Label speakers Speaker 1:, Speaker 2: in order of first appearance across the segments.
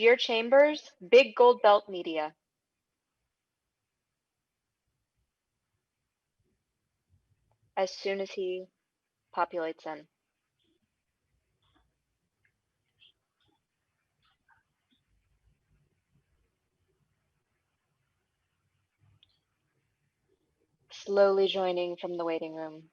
Speaker 1: Najir Chambers, Big Gold Belt Media. As soon as he populates in. Slowly joining from the waiting room.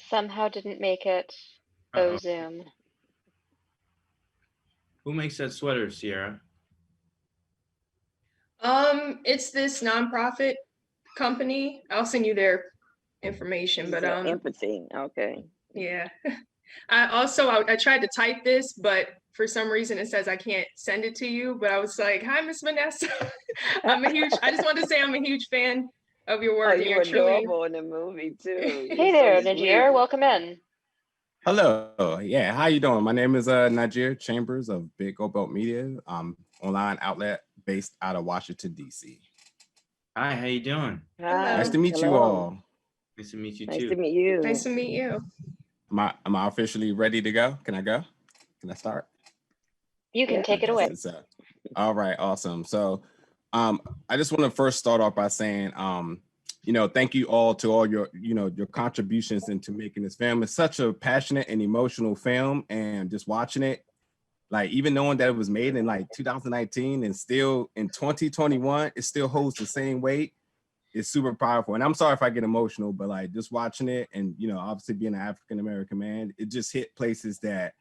Speaker 1: Somehow didn't make it. Oh, Zoom.
Speaker 2: Who makes that sweater, Sierra?
Speaker 3: It's this nonprofit company. I'll send you their information, but
Speaker 4: empathy. Okay.
Speaker 3: Yeah. I tried to type this, but for some reason it says I can't send it to you. But I was like, "Hi, Miss Vanessa. I just wanted to say I'm a huge fan of your work.
Speaker 4: Oh, you were adorable in the movie too.
Speaker 1: Hey there, Najir. Welcome in.
Speaker 5: Hello. Yeah, how you doing? My name is Najir Chambers of Big Gold Belt Media, online outlet based out of Washington, D.C.
Speaker 2: Hi, how you doing?
Speaker 4: Hi.
Speaker 5: Nice to meet you all.
Speaker 2: Nice to meet you
Speaker 4: Nice
Speaker 2: too.
Speaker 4: to meet you.
Speaker 3: Nice to meet you.
Speaker 5: Am I officially ready to go? Can I go? Can I start?
Speaker 1: You can take it away.
Speaker 5: All right, awesome. So I just want to first start off by saying, thank you all to all your contributions into making this film. It's such a passionate and emotional film, and just watching it, like even knowing that it was made in like 2019 and still in 2021, it still holds the same weight. It's super powerful. And I'm sorry if I get emotional, but like just watching it and, obviously being an African-American man, it just hit places that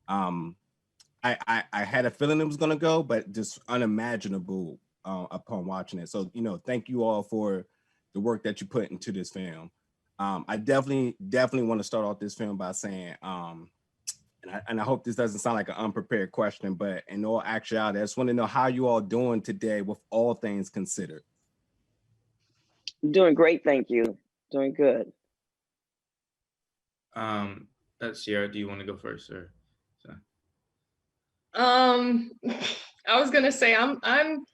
Speaker 5: I had a feeling it was going to go, but just unimaginable upon watching it. So, thank you all for the work that you put into this film. I definitely want to start off this film by saying, and I hope this doesn't sound like an unprepared question, but in all actuality, I just want to know how you all doing today with all things considered.
Speaker 4: Doing great, thank you. Doing good.
Speaker 2: Sierra, do you want to go first, or?
Speaker 3: I was gonna say I'm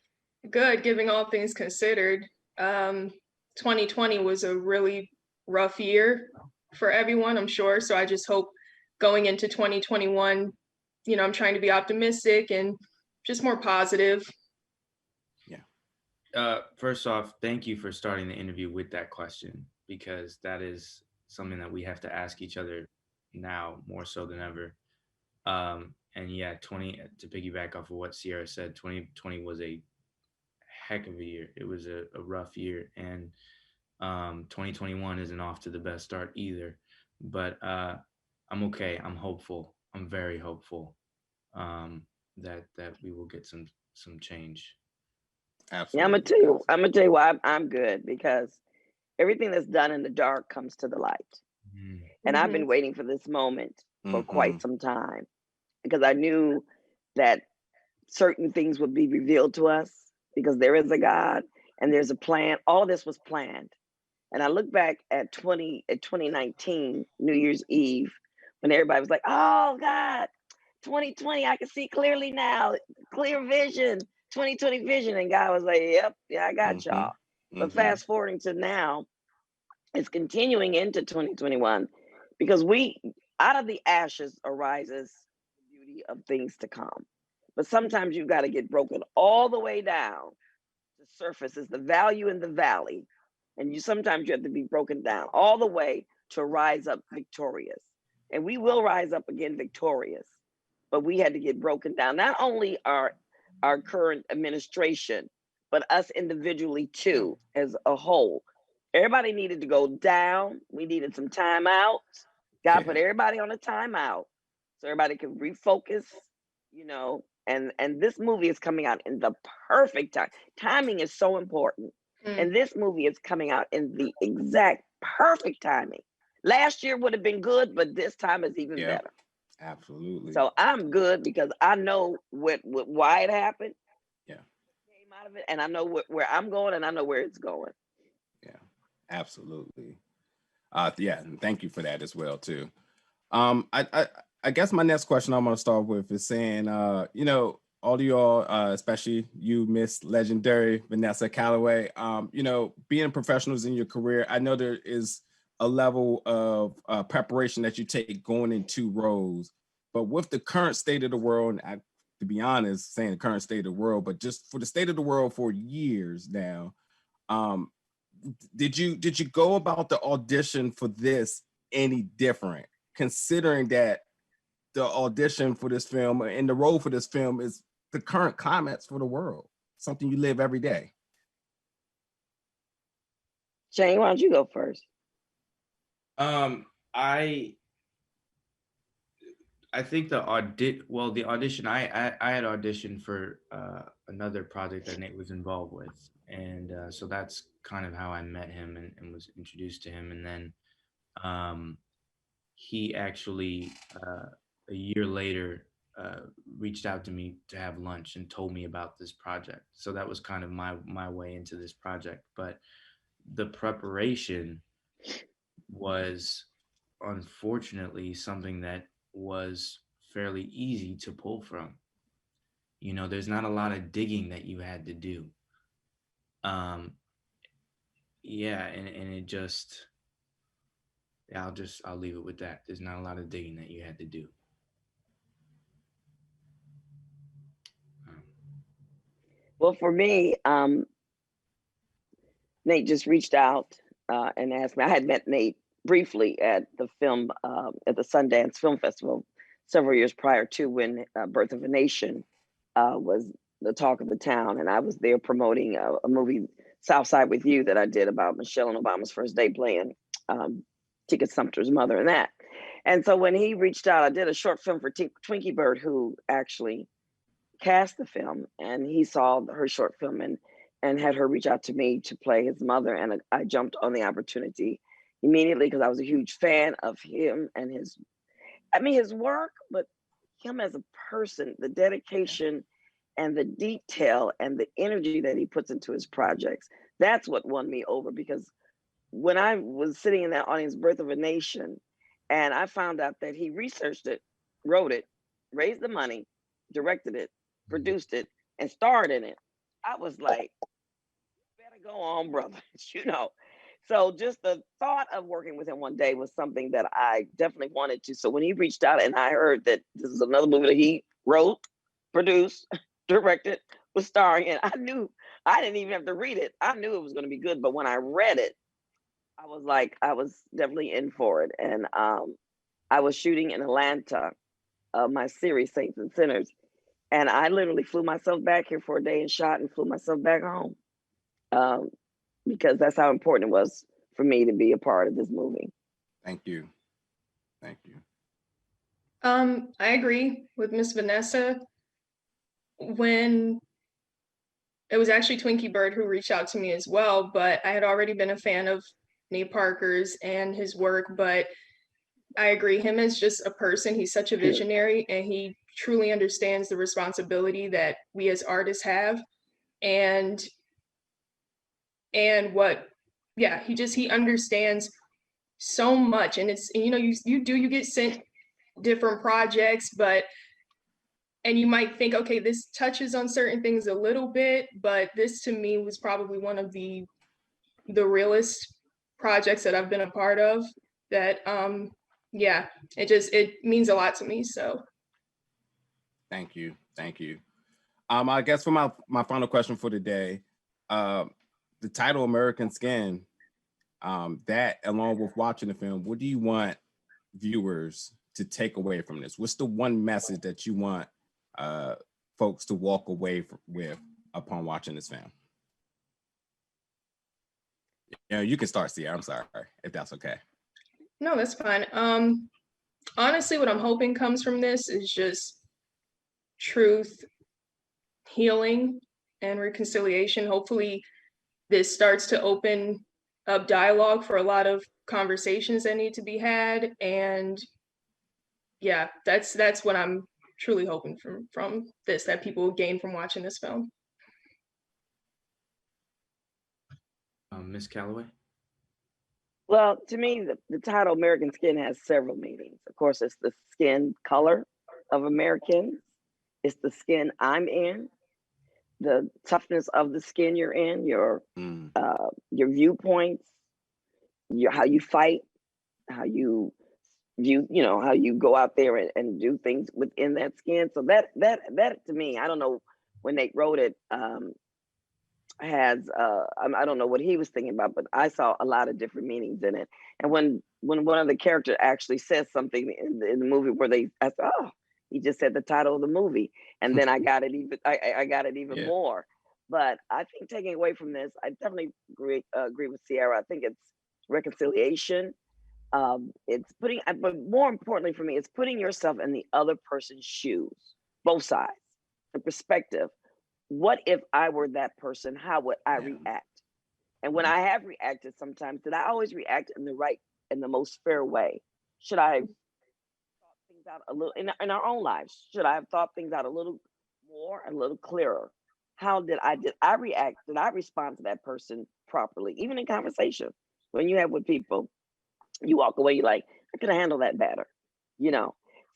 Speaker 3: good, giving all things considered. 2020 was a really rough year for everyone, I'm sure. So I just hope going into 2021, I'm trying to be optimistic and just more positive.
Speaker 2: Yeah. First off, thank you for starting the interview with that question, because that is something that we have to ask each other now more so than ever. And yeah, to piggyback off of what Sierra said, 2020 was a heck of a year. It was a rough year, and 2021 isn't off to the best start either. But I'm okay. I'm hopeful. I'm very hopeful that we will get some change.
Speaker 5: Absolutely.
Speaker 4: Yeah, I'm gonna tell you why I'm good, because everything that's done in the dark comes to the light. Mm-hmm. And I've been waiting for this moment for quite some time, because I knew that certain things would be revealed to us, because there is a God and there's a plan. All of this was planned. And I look back at 2019, New Year's Eve, when everybody was like, oh God, 2020, I can see clearly now, clear vision, 2020 vision. And God was like, yep, yeah, I got y'all. But fast forwarding to now, it's continuing into 2021, because out of the ashes arises the beauty of things to come. But sometimes you've got to get broken all the way down. The surface is the value in the valley. And sometimes you have to be broken down all the way to rise up victorious. And we will rise up again victorious. But we had to get broken down. Not only our current administration, but us individually too, as a whole. Everybody needed to go down. We needed some time out. God put everybody on a timeout so everybody can refocus, and this movie is coming out in the perfect time. Timing is so important. And this movie is coming out in the exact perfect timing. Last year would have been good, but this time is even better.
Speaker 5: Absolutely.
Speaker 4: So I'm good, because I know why it happened.
Speaker 5: Yeah.
Speaker 4: Came out of it, and I know where I'm going, and I know where it's going.
Speaker 5: Yeah, absolutely. And thank you for that as well too. I guess my next question I'm going to start with is saying, all of y'all, especially you, Miss Legendary Vanessa Calloway, you know, being professionals in your career, I know there is a level of preparation that you take going into roles, but with the current state of the world, and to be honest, saying the current state of the world, but just for the state of the world for years now, did you go about the audition for this any different, considering that the audition for this film and the role for this film is the current climates for the world, something you live every day?
Speaker 4: Shane, why don't you go first?
Speaker 2: I think the audition, I had auditioned for another project that Nate was involved with, and so that's kind of how I met him and was introduced to him. And then he actually a year later reached out to me to have lunch and told me about this project. So that was kind of my way into this project. But the preparation was unfortunately something that was fairly easy to pull from. You know, there's not a lot of digging that you had to do. Yeah, and it just, yeah, I'll leave it with that. There's not a lot of digging that you had to do.
Speaker 4: Well, for me, Nate just reached out and asked me. I had met Nate briefly at the Sundance Film Festival several years prior to, when Birth of a Nation was the talk of the town, and I was there promoting a movie, Southside with You, that I did about Michelle and Obama's first day playing Tika Sumpter's mother and that. And so when he reached out, I did a short film for Twinkie Bird, who actually cast the film, and he saw her short film and had her reach out to me to play his mother. And I jumped on the opportunity immediately because I was a huge fan of him and his work, but him as a person, the dedication and the detail and the energy that he puts into his projects. That's what won me over, because when I was sitting in that audience, Birth of a Nation, and I found out that he researched it, wrote it, raised the money, directed it, produced it, and starred in it, I was like, better go on, brother, you know. So just the thought of working with him one day was something that I definitely wanted to. So when he reached out and I heard that this is another movie that he wrote, produced, directed, was starring in, I knew, I didn't even have to read it. I knew it was going to be good. But when I read it, I was like, I was definitely in for it. And I was shooting in Atlanta, my series Saints and Sinners. And I literally flew myself back here for a day and shot and flew myself back home. Because that's how important it was for me to be a part of this movie.
Speaker 5: Thank you. Thank you.
Speaker 3: I agree with Miss Vanessa. When it was actually Twinkie Bird who reached out to me as well, but I had already been a fan of Nate Parker's and his work, but I agree, him as just a person, he's such a visionary and he truly understands the responsibility that we as artists have. And what, yeah, he understands so much. And it's, you know, you get sent different projects, and you might think, okay, this touches on certain things a little bit, but this to me was probably one of the realest projects that I've been a part of that, yeah, it means a lot to me, so.
Speaker 5: Thank you, thank you. I guess for my final question for today, the title American Skin, that along with watching the film, what do you want viewers to take away from this? What's the one message that you want folks to walk away with upon watching this film? You know, you can start, Sierra. I'm sorry, if that's okay.
Speaker 3: No, that's fine. Honestly, what I'm hoping comes from this is just truth, healing, and reconciliation. Hopefully, this starts to open up dialogue for a lot of conversations that need to be had. And yeah, that's what I'm truly hoping from this, that people will gain from watching this film.
Speaker 2: Miss Calloway?
Speaker 4: Well, to me, the title American Skin has several meanings. Of course, it's the skin color of Americans. It's the skin I'm in, the toughness of the skin you're in, your viewpoints, how you fight, how you how you go out there and do things within that skin. So that to me, I don't know when Nate wrote it, has I don't know what he was thinking about, but I saw a lot of different meanings in it. And when one of the characters actually says something in the movie where I said, oh, he just said the title of the movie, and then I got it even I got it even more. But I think taking away from this, I definitely agree with Sierra. I think it's reconciliation. It's putting, but more importantly for me, it's putting yourself in the other person's shoes, both sides, the perspective. What if I were that person? How would I react? And when I have reacted sometimes, did I always react in the most fair way? Should I have thought things out a little in our own lives? Should I have thought things out a little more, a little clearer? How did I react? Did I respond to that person properly? Even in conversation, when you have with people, you walk away, you're like, I could have handled that better,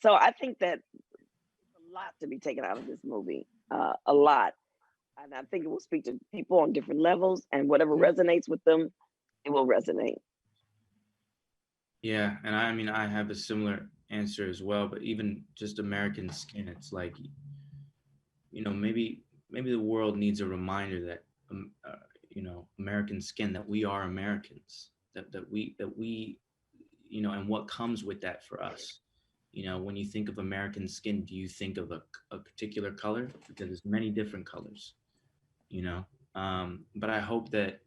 Speaker 4: So I think that there's a lot to be taken out of this movie, a lot. And I think it will speak to people on different levels, and whatever resonates with them, it will resonate.
Speaker 2: Yeah, and I mean, I have a similar answer as well, but even just American Skin, it's like, maybe the world needs a reminder that, American Skin, that we are Americans, that we, and what comes with that for us. When you think of American Skin, do you think of a particular color? Because there's many different colors, but I hope that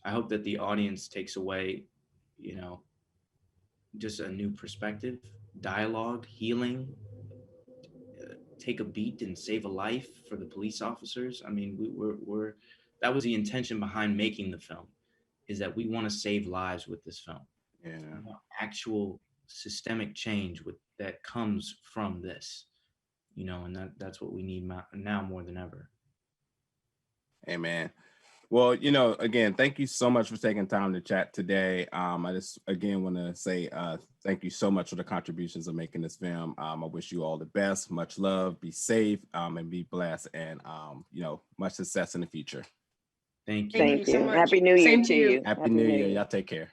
Speaker 2: the audience takes away, just a new perspective, dialogue, healing, take a beat and save a life for the police officers. I mean, we're that was the intention behind making the film, is that we want to save lives with this film.
Speaker 5: Yeah.
Speaker 2: Actual systemic change that comes from this, and that's what we need now more than ever.
Speaker 5: Amen. Well, again, thank you so much for taking time to chat today. I just, again, want to say thank you so much for the contributions of making this film. I wish you all the best, much love, be safe, and be blessed, and, much success in the future.
Speaker 2: Thank you.
Speaker 3: Thank you so much.
Speaker 4: Happy New Year
Speaker 3: Same
Speaker 4: to you.
Speaker 5: Happy New Year. Y'all take care.